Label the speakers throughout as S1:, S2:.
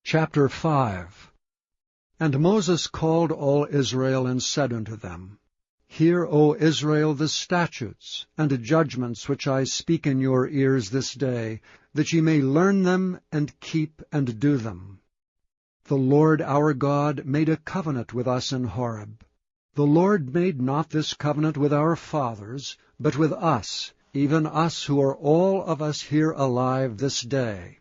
S1: Chapter 5. And Moses called all Israel, and said unto them, Hear, O Israel, the statutes and judgments which I speak in your ears this day, that ye may learn them, and keep and do them. The Lord our God made a covenant with us in Horeb. The Lord made not this covenant with our fathers, but with us, even us who are all of us here alive this day.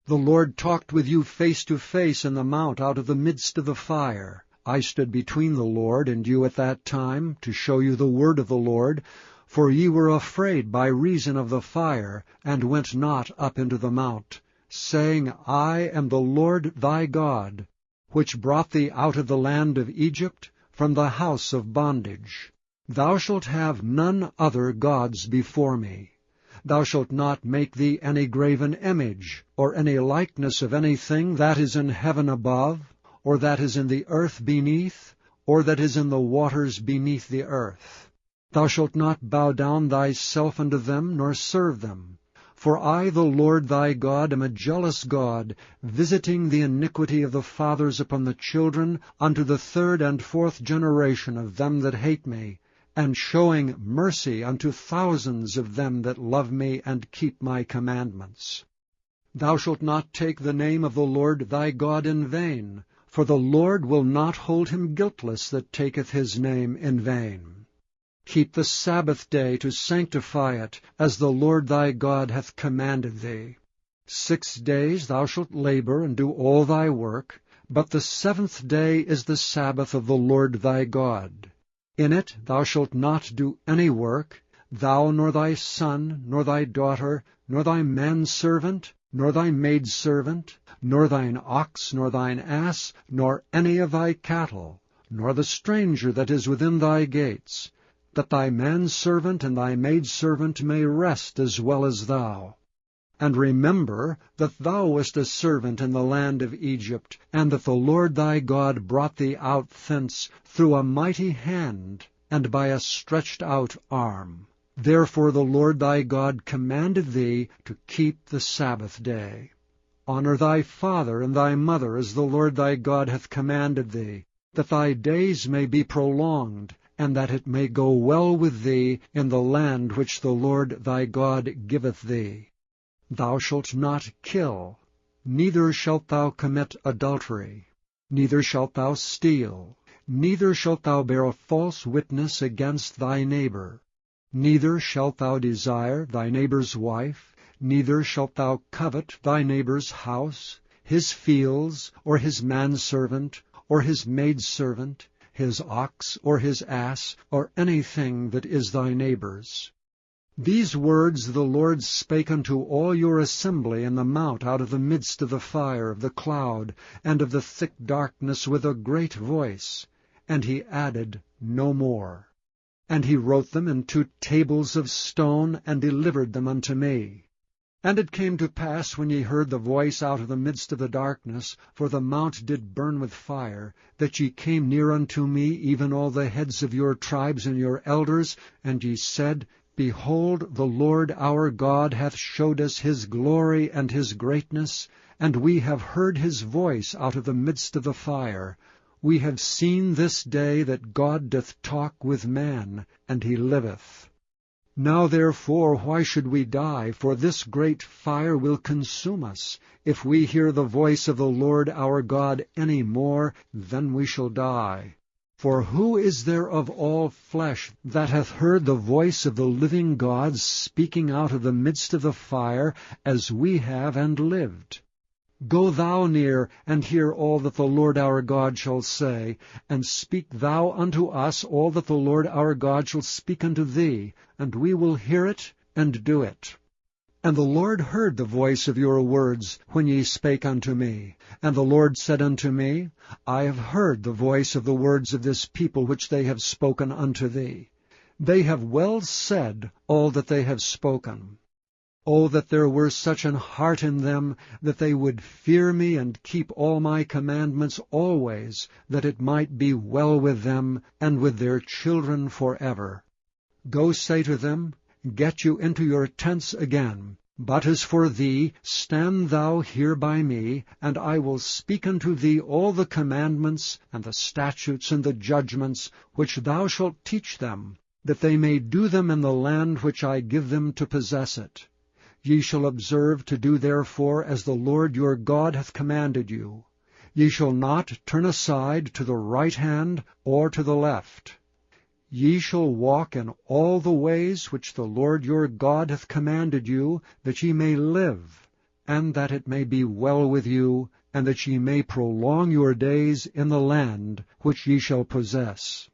S1: The Lord talked with you face to face in the mount out of the midst of the fire. I stood between the Lord and you at that time, to show you the word of the Lord, for ye were afraid by reason of the fire, and went not up into the mount, saying, I am the Lord thy God, which brought thee out of the land of Egypt, from the house of bondage. Thou shalt have none other gods before me. Thou shalt not make thee any graven image, or any likeness of anything that is in heaven above, or that is in the earth beneath, or that is in the waters beneath the earth. Thou shalt not bow down thyself unto them, nor serve them. For I, the Lord thy God, am a jealous God, visiting the iniquity of the fathers upon the children, unto the third and fourth generation of them that hate me, and showing mercy unto thousands of them that love me and keep my commandments. Thou shalt not take the name of the Lord thy God in vain, for the Lord will not hold him guiltless that taketh his name in vain. Keep the Sabbath day to sanctify it, as the Lord thy God hath commanded thee. 6 days thou shalt labor and do all thy work, but the 7th day is the Sabbath of the Lord thy God. In it thou shalt not do any work, thou nor thy son, nor thy daughter, nor thy manservant, nor thy maidservant, nor thine ox, nor thine ass, nor any of thy cattle, nor the stranger that is within thy gates, that thy manservant and thy maidservant may rest as well as thou. And remember that thou wast a servant in the land of Egypt, and that the Lord thy God brought thee out thence through a mighty hand, and by a stretched out arm. Therefore the Lord thy God commanded thee to keep the Sabbath day. Honor thy father and thy mother, as the Lord thy God hath commanded thee, that thy days may be prolonged, and that it may go well with thee in the land which the Lord thy God giveth thee. Thou shalt not kill, neither shalt thou commit adultery, neither shalt thou steal, neither shalt thou bear a false witness against thy neighbor, neither shalt thou desire thy neighbor's wife, neither shalt thou covet thy neighbor's house, his fields, or his manservant, or his maidservant, his ox, or his ass, or anything that is thy neighbor's. These words the Lord spake unto all your assembly in the mount out of the midst of the fire, of the cloud, and of the thick darkness with a great voice. And he added no more. And he wrote them in 2 tables of stone, and delivered them unto me. And it came to pass, when ye heard the voice out of the midst of the darkness, for the mount did burn with fire, that ye came near unto me, even all the heads of your tribes and your elders, and ye said, Behold, the Lord our God hath showed us his glory and his greatness, and we have heard his voice out of the midst of the fire. We have seen this day that God doth talk with man, and he liveth. Now therefore why should we die? For this great fire will consume us. If we hear the voice of the Lord our God any more, then we shall die. For who is there of all flesh that hath heard the voice of the living God speaking out of the midst of the fire, as we have, and lived? Go thou near, and hear all that the Lord our God shall say, and speak thou unto us all that the Lord our God shall speak unto thee, and we will hear it, and do it. And the Lord heard the voice of your words, when ye spake unto me. And the Lord said unto me, I have heard the voice of the words of this people which they have spoken unto thee. They have well said all that they have spoken. O that there were such an heart in them, that they would fear me and keep all my commandments always, that it might be well with them and with their children forever. Go say to them, Get you into your tents again. But as for thee, stand thou here by me, and I will speak unto thee all the commandments, and the statutes, and the judgments, which thou shalt teach them, that they may do them in the land which I give them to possess it. Ye shall observe to do therefore as the Lord your God hath commanded you. Ye shall not turn aside to the right hand or to the left. Ye shall walk in all the ways which the Lord your God hath commanded you, that ye may live, and that it may be well with you, and that ye may prolong your days in the land which ye shall possess.